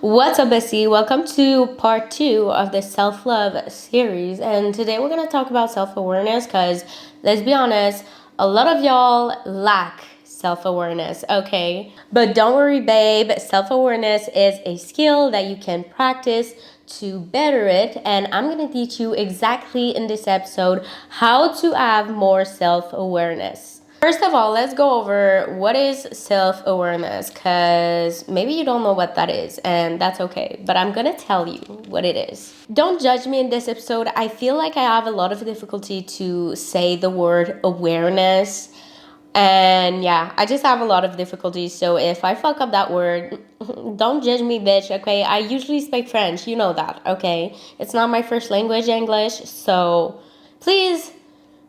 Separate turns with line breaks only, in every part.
What's up, Bessie? Welcome to part two of the self love series. And today we're going to talk about self awareness because, let's be honest, a lot of y'all lack self awareness, okay? But don't worry, babe. Self awareness is a skill that you can practice to better it. And I'm going to teach you exactly in this episode how to have more self awareness. First of all, let's go over what is self-awareness, because maybe you don't know what that is, and that's okay, but I'm gonna tell you what it is. Don't judge me in this episode. I feel like I have a lot of difficulty to say the word awareness, and yeah, I just have a lot of difficulty, so if I fuck up that word, don't judge me, bitch, okay? I usually speak French, you know that, okay? It's not my first language, English, so please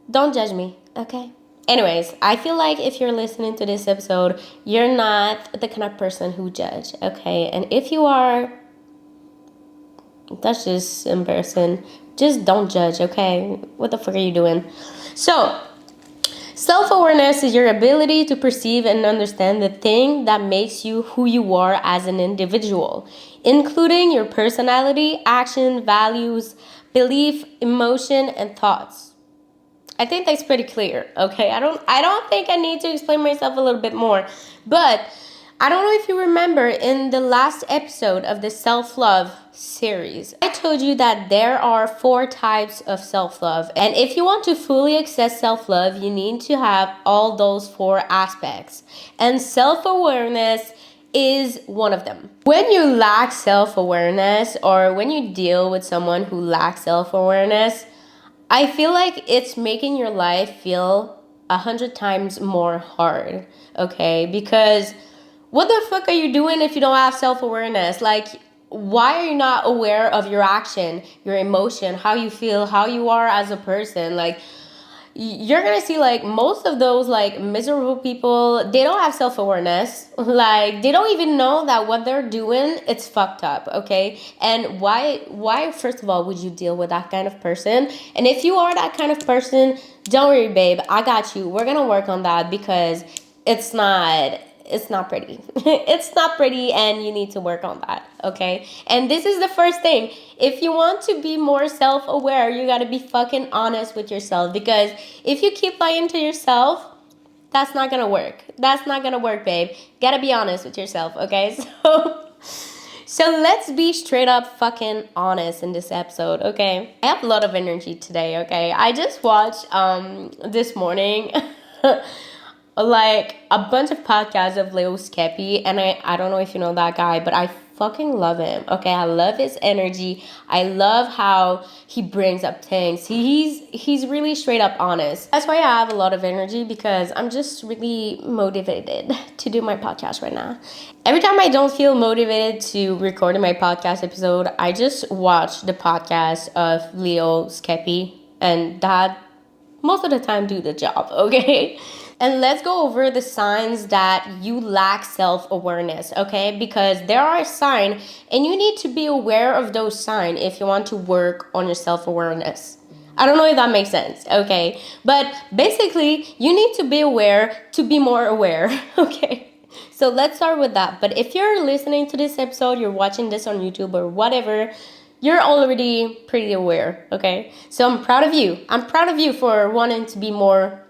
don't judge me, okay? Anyways, I feel like if you're listening to this episode, you're not the kind of person who judge, okay? And if you are, that's just embarrassing. Just don't judge, okay? What the fuck are you doing? So, self-awareness is your ability to perceive and understand the thing that makes you who you are as an individual, including your personality, action, values, belief, emotion, and thoughts. I think that's pretty clear, okay? I don't think I need to explain myself a little bit more. But I don't know if you remember in the last episode of the self-love series, I told you that there are 4 types of self-love. And if you want to fully access self-love, you need to have all those 4 aspects. And self-awareness is one of them. When you lack self-awareness, or when you deal with someone who lacks self-awareness, I feel like it's making your life feel 100 times more hard, okay? Because what the fuck are you doing if you don't have self-awareness? Like, why are you not aware of your action, your emotion, how you feel, how you are as a person? Like, you're gonna see like most of those like miserable people, they don't have self-awareness. Like, they don't even know that what they're doing, it's fucked up, okay? And why first of all would you deal with that kind of person? And if you are that kind of person, don't worry, babe, I got you. We're gonna work on that, because it's not pretty. It's not pretty, and you need to work on that, okay? And this is the first thing. If you want to be more self-aware, you gotta be fucking honest with yourself, because if you keep lying to yourself, that's not gonna work. That's not gonna work, babe. Gotta be honest with yourself, okay? So let's be straight up fucking honest in this episode, okay? I have a lot of energy today, okay? I just watched this morning like a bunch of podcasts of Leo Skeppy, and I don't know if you know that guy, but I fucking love him. Okay, I love his energy. I love how he brings up things. He's really straight up honest. That's why I have a lot of energy, because I'm just really motivated to do my podcast right now. Every time I don't feel motivated to record my podcast episode, I just watch the podcast of Leo Skeppy, and that most of the time do the job, okay? And let's go over the signs that you lack self-awareness, okay? Because there are signs, and you need to be aware of those signs if you want to work on your self-awareness. I don't know if that makes sense, okay? But basically, you need to be aware to be more aware, okay? So let's start with that. But if you're listening to this episode, you're watching this on YouTube or whatever, you're already pretty aware, okay? So I'm proud of you. I'm proud of you for wanting to be more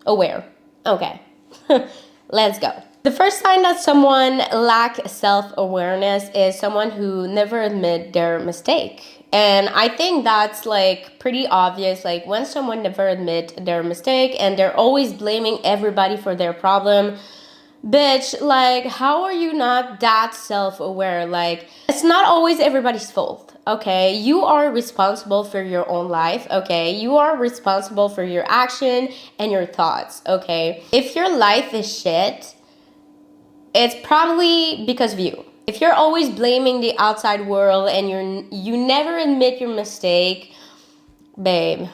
aware. Okay, let's go. The first sign that someone lacks self-awareness is someone who never admit their mistake. And I think that's like pretty obvious. Like, when someone never admit their mistake and they're always blaming everybody for their problem, bitch, like, how are you not that self-aware? Like, it's not always everybody's fault, okay? You are responsible for your own life, okay? You are responsible for your action and your thoughts, okay? If your life is shit, it's probably because of you. If you're always blaming the outside world and you never admit your mistake, babe,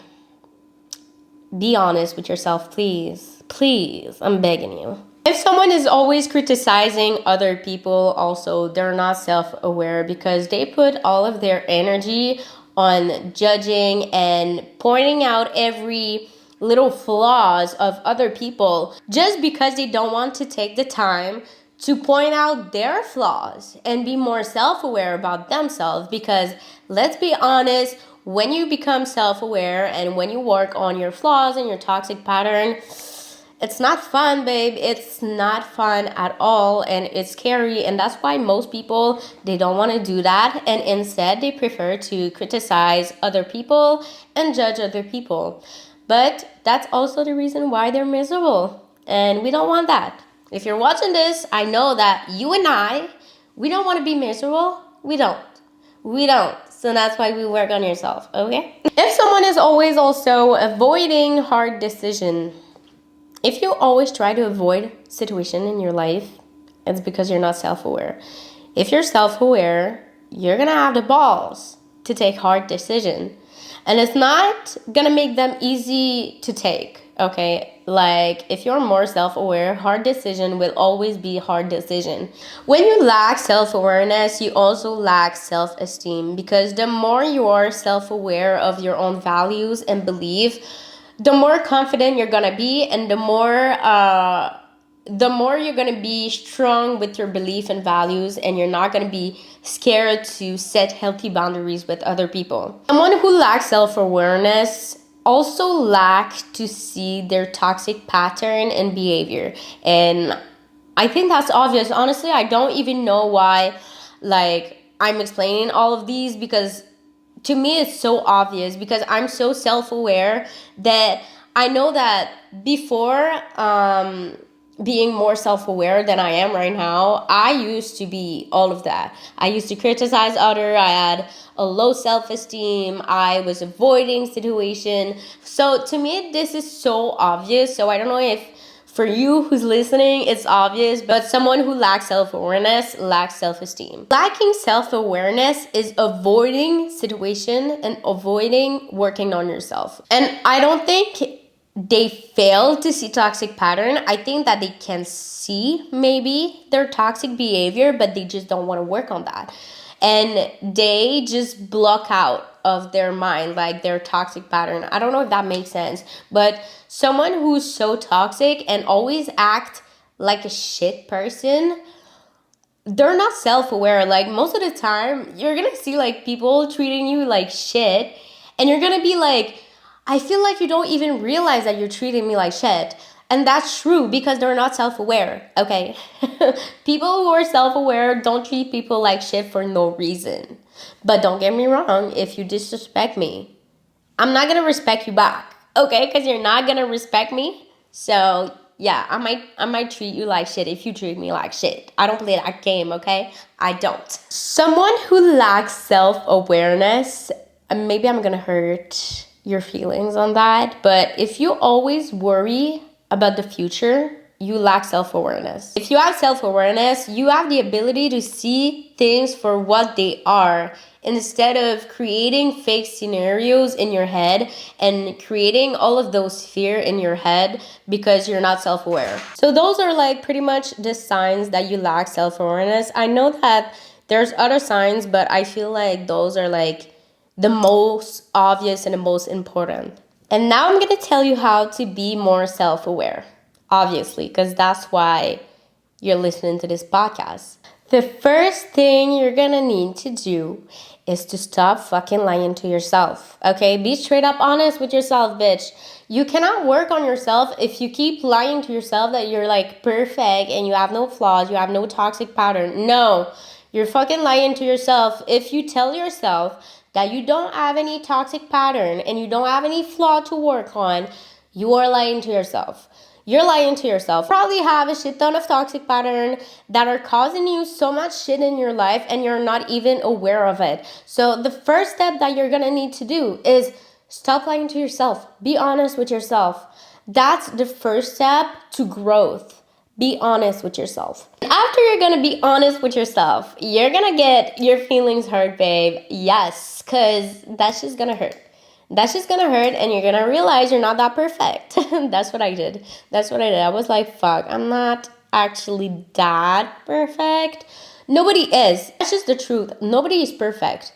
be honest with yourself, please. Please, I'm begging you. If someone is always criticizing other people, also, they're not self-aware, because they put all of their energy on judging and pointing out every little flaws of other people, just because they don't want to take the time to point out their flaws and be more self-aware about themselves. Because let's be honest, when you become self-aware and when you work on your flaws and your toxic pattern, it's not fun, babe. It's not fun at all, and it's scary. And that's why most people, they don't want to do that, and instead they prefer to criticize other people and judge other people. But that's also the reason why they're miserable, and we don't want that. If you're watching this, I know that you and I, we don't want to be miserable. We don't. So that's why we work on yourself, okay? If someone is always also avoiding hard decision, if you always try to avoid situation in your life, it's because you're not self-aware. If you're self-aware, you're gonna have the balls to take hard decision. And it's not gonna make them easy to take, okay? Like, if you're more self-aware, hard decision will always be hard decision. When you lack self-awareness, you also lack self-esteem, because the more you are self-aware of your own values and belief, the more confident you're gonna be, and the more you're gonna be strong with your belief and values, and you're not gonna be scared to set healthy boundaries with other people. Someone who lacks self-awareness also lacks to see their toxic pattern and behavior. And I think that's obvious. Honestly, I don't even know why I'm explaining all of these, because to me it's so obvious, because I'm so self-aware that I know that before being more self-aware than I am right now, I used to be all of that. I used to criticize others. I had a low self-esteem. I was avoiding situation. So to me, this is so obvious. So I don't know if for you who's listening, it's obvious, but someone who lacks self-awareness lacks self-esteem. Lacking self-awareness is avoiding situation and avoiding working on yourself. And I don't think they fail to see toxic pattern. I think that they can see maybe their toxic behavior, but they just don't want to work on that. And they just block out of their mind like their toxic pattern. I don't know if that makes sense, but someone who's so toxic and always act like a shit person, they're not self-aware. Like, most of the time you're gonna see like people treating you like shit, and you're gonna be like, I feel like you don't even realize that you're treating me like shit. And that's true, because they're not self-aware, okay? People who are self-aware don't treat people like shit for no reason. But don't get me wrong, if you disrespect me, I'm not gonna respect you back, okay? Because you're not gonna respect me. So yeah, I might treat you like shit if you treat me like shit. I don't play that game, okay? I don't. Someone who lacks self-awareness, maybe I'm gonna hurt your feelings on that, but if you always worry about the future, you lack self-awareness. If you have self-awareness, you have the ability to see things for what they are, instead of creating fake scenarios in your head and creating all of those fear in your head because you're not self-aware. So those are like pretty much the signs that you lack self-awareness. I know that there's other signs, but I feel like those are like the most obvious and the most important. And now I'm going to tell you how to be more self-aware, obviously, because that's why you're listening to this podcast. The first thing you're going to need to do is to stop fucking lying to yourself, okay? Be straight up honest with yourself, bitch. You cannot work on yourself if you keep lying to yourself that you're like perfect and you have no flaws, you have no toxic pattern. No, you're fucking lying to yourself. If you tell yourself that you don't have any toxic pattern and you don't have any flaw to work on, you are lying to yourself. You're lying to yourself. You probably have a shit ton of toxic pattern that are causing you so much shit in your life and you're not even aware of it. So the first step that you're gonna need to do is stop lying to yourself. Be honest with yourself. That's the first step to growth. Be honest with yourself. After you're gonna be honest with yourself, you're gonna get your feelings hurt, babe. Yes, because that's just gonna hurt. That's just gonna hurt, and you're gonna realize you're not that perfect. That's what I did. I was like, fuck, I'm not actually that perfect. Nobody is. That's just the truth. Nobody is perfect.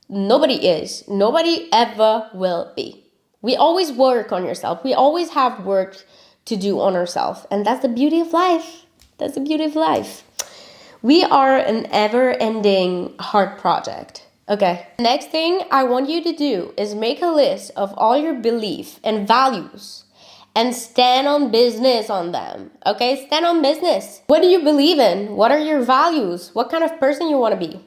Nobody is. Nobody ever will be. We always work on yourself. We always have work to do on ourselves, and that's the beauty of life. That's the beauty of life. We are an ever-ending heart project. Okay. Next thing I want you to do is make a list of all your beliefs and values and stand on business on them. Okay? Stand on business. What do you believe in? What are your values? What kind of person you want to be?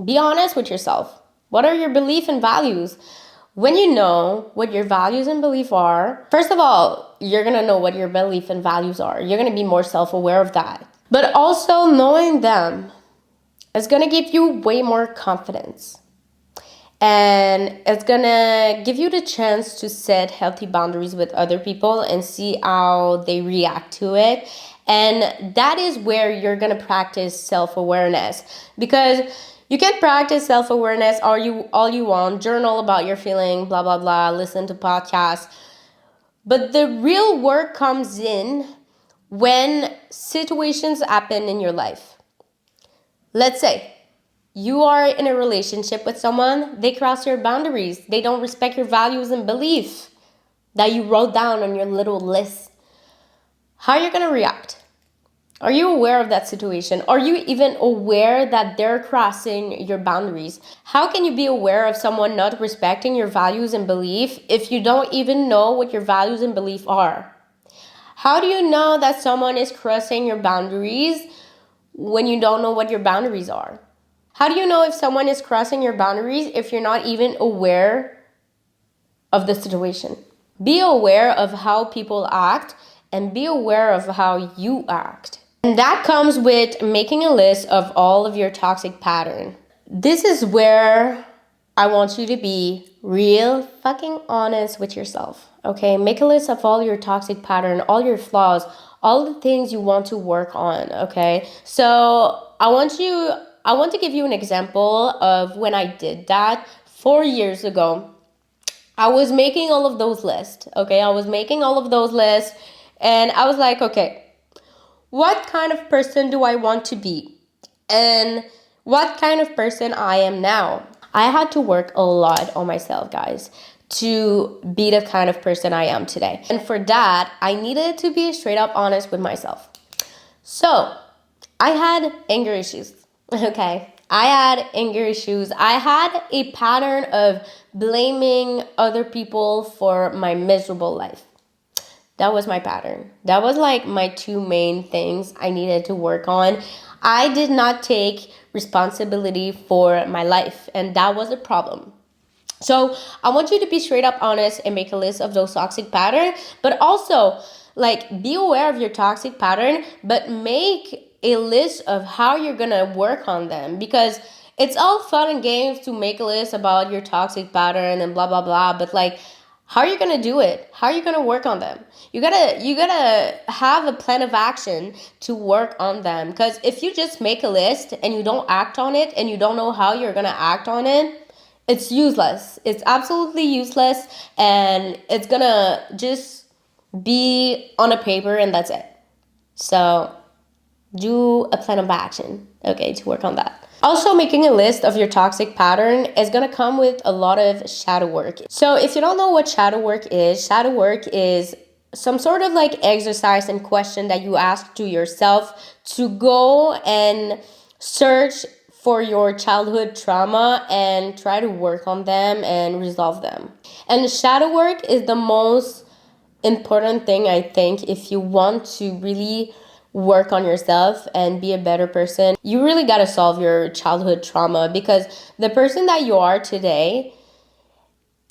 Be honest with yourself. What are your beliefs and values? When you know what your values and beliefs are, first of all, you're going to know what your beliefs and values are. You're going to be more self-aware of that. But also knowing them is going to give you way more confidence. And it's going to give you the chance to set healthy boundaries with other people and see how they react to it. And that is where you're going to practice self-awareness, because you can practice self-awareness all you want, journal about your feeling, blah, blah, blah, listen to podcasts. But the real work comes in when situations happen in your life. Let's say you are in a relationship with someone, they cross your boundaries, they don't respect your values and beliefs that you wrote down on your little list. How are you going to react? Are you aware of that situation? Are you even aware that they're crossing your boundaries? How can you be aware of someone not respecting your values and beliefs if you don't even know what your values and beliefs are? How do you know that someone is crossing your boundaries when you don't know what your boundaries are? How do you know if someone is crossing your boundaries if you're not even aware of the situation? Be aware of how people act and be aware of how you act. And that comes with making a list of all of your toxic patterns. This is where I want you to be real fucking honest with yourself. Okay, make a list of all your toxic patterns, all your flaws, all the things you want to work on. Okay, so I want to give you an example of when I did that 4 years ago. I was making all of those lists. Okay, I was making all of those lists, and I was like, okay, what kind of person do I want to be? And what kind of person I am now? I had to work a lot on myself, guys, to be the kind of person I am today. And for that, I needed to be straight up honest with myself. So, I had anger issues, okay? I had anger issues. I had a pattern of blaming other people for my miserable life. That was my pattern. That was like my two main things I needed to work on. I did not take responsibility for my life, and that was a problem. So I want you to be straight up honest and make a list of those toxic patterns, but also like be aware of your toxic pattern, but make a list of how you're gonna work on them, because it's all fun and games to make a list about your toxic pattern and blah blah blah, but like, how are you gonna do it? How are you gonna work on them? You gotta have a plan of action to work on them. Because if you just make a list and you don't act on it and you don't know how you're gonna act on it, it's useless. It's absolutely useless, and it's gonna just be on a paper and that's it. So do a plan of action, okay, to work on that. Also, making a list of your toxic pattern is going to come with a lot of shadow work. So if you don't know what shadow work is some sort of like exercise and question that you ask to yourself to go and search for your childhood trauma and try to work on them and resolve them. And shadow work is the most important thing, I think, if you want to really work on yourself and be a better person. You really got to solve your childhood trauma, because the person that you are today,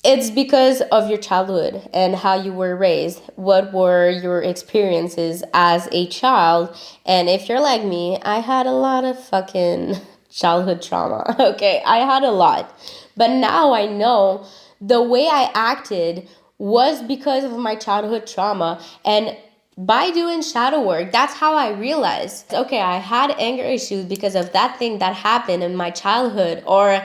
it's because of your childhood and how you were raised. What were your experiences as a child? And if you're like me, I had a lot of fucking childhood trauma. Okay, I had a lot. But now I know the way I acted was because of my childhood trauma. And by doing shadow work, that's how I realized, okay, I had anger issues because of that thing that happened in my childhood, or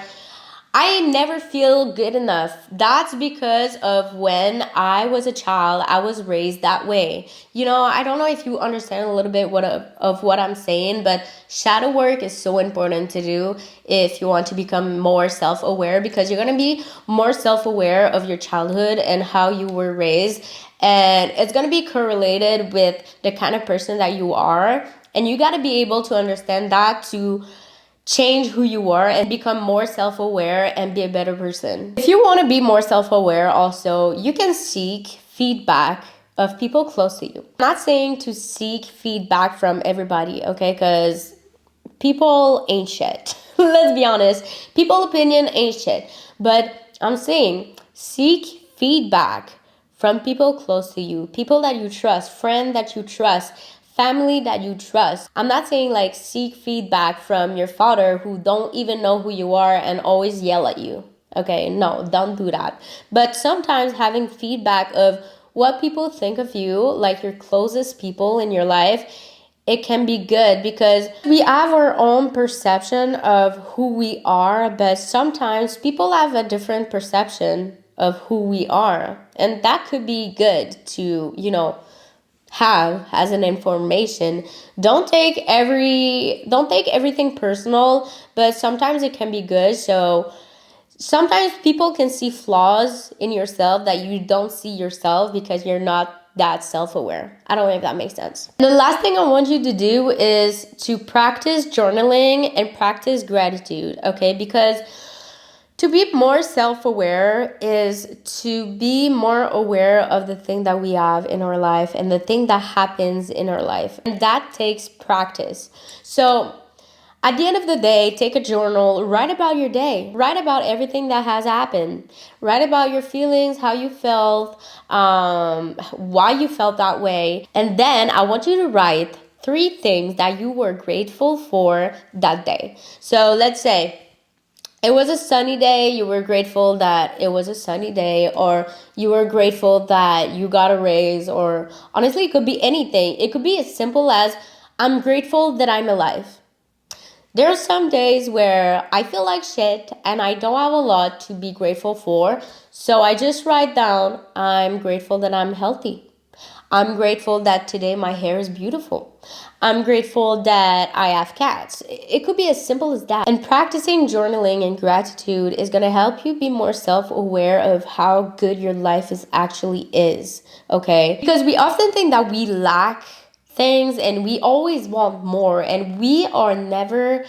I never feel good enough. That's because of when I was a child, I was raised that way. You know, I don't know if you understand a little bit of what I'm saying, but shadow work is so important to do if you want to become more self-aware, because you're going to be more self-aware of your childhood and how you were raised. And it's going to be correlated with the kind of person that you are And you got to be able to understand that to change who you are and become more self-aware and be a better person. If you want to be more self-aware also, you can seek feedback of people close to you. I'm not saying to seek feedback from everybody, okay? Because people ain't shit. Let's be honest. People opinion ain't shit. But I'm saying seek feedback from people close to you, people that you trust, friend that you trust, family that you trust. I'm not saying like seek feedback from your father who don't even know who you are and always yell at you. Okay, no, don't do that. But sometimes having feedback of what people think of you, like your closest people in your life, it can be good because we have our own perception of who we are, but sometimes people have a different perception of who we are. And that could be good to, have as an information. Don't take everything personal, but sometimes it can be good. So sometimes people can see flaws in yourself that you don't see yourself because you're not that self-aware. I don't know if that makes sense. The last thing I want you to do is to practice journaling and practice gratitude, okay? Because to be more self-aware is to be more aware of the thing that we have in our life and the thing that happens in our life. And that takes practice. So at the end of the day, take a journal, write about your day, write about everything that has happened, write about your feelings, how you felt, why you felt that way. And then I want you to write 3 things that you were grateful for that day. So let's say it was a sunny day, you were grateful that it was a sunny day, or you were grateful that you got a raise, or honestly, it could be anything. It could be as simple as, I'm grateful that I'm alive. There are some days where I feel like shit and I don't have a lot to be grateful for. So I just write down, I'm grateful that I'm healthy. I'm grateful that today my hair is beautiful. I'm grateful that I have cats. It could be as simple as that. And practicing journaling and gratitude is going to help you be more self-aware of how good your life actually is, okay? Because we often think that we lack things and we always want more, and we are never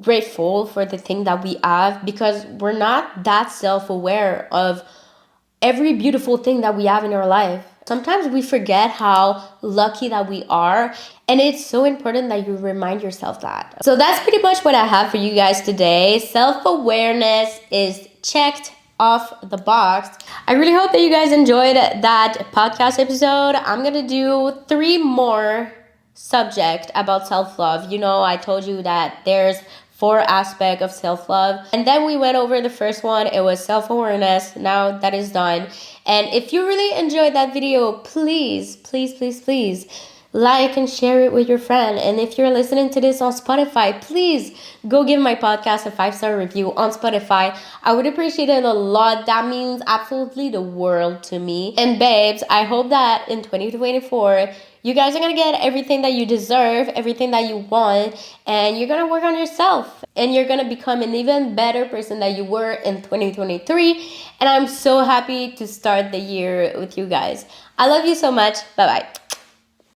grateful for the thing that we have because we're not that self-aware of every beautiful thing that we have in our life. Sometimes we forget how lucky that we are, and it's so important that you remind yourself that. So that's pretty much what I have for you guys today. Self-awareness is checked off the box. I really hope that you guys enjoyed that podcast episode. I'm gonna do 3 more subject about self-love. I told you that there's 4 aspects of self-love, and then we went over the first one. It was self-awareness. Now that is done. And if you really enjoyed that video, please like and share it with your friend. And if you're listening to this on Spotify, please go give my podcast a 5-star review on Spotify. I would appreciate it a lot. That means absolutely the world to me. And babes, I hope that in 2024, you guys are going to get everything that you deserve, everything that you want, and you're going to work on yourself. And you're going to become an even better person that you were in 2023. And I'm so happy to start the year with you guys. I love you so much. Bye-bye.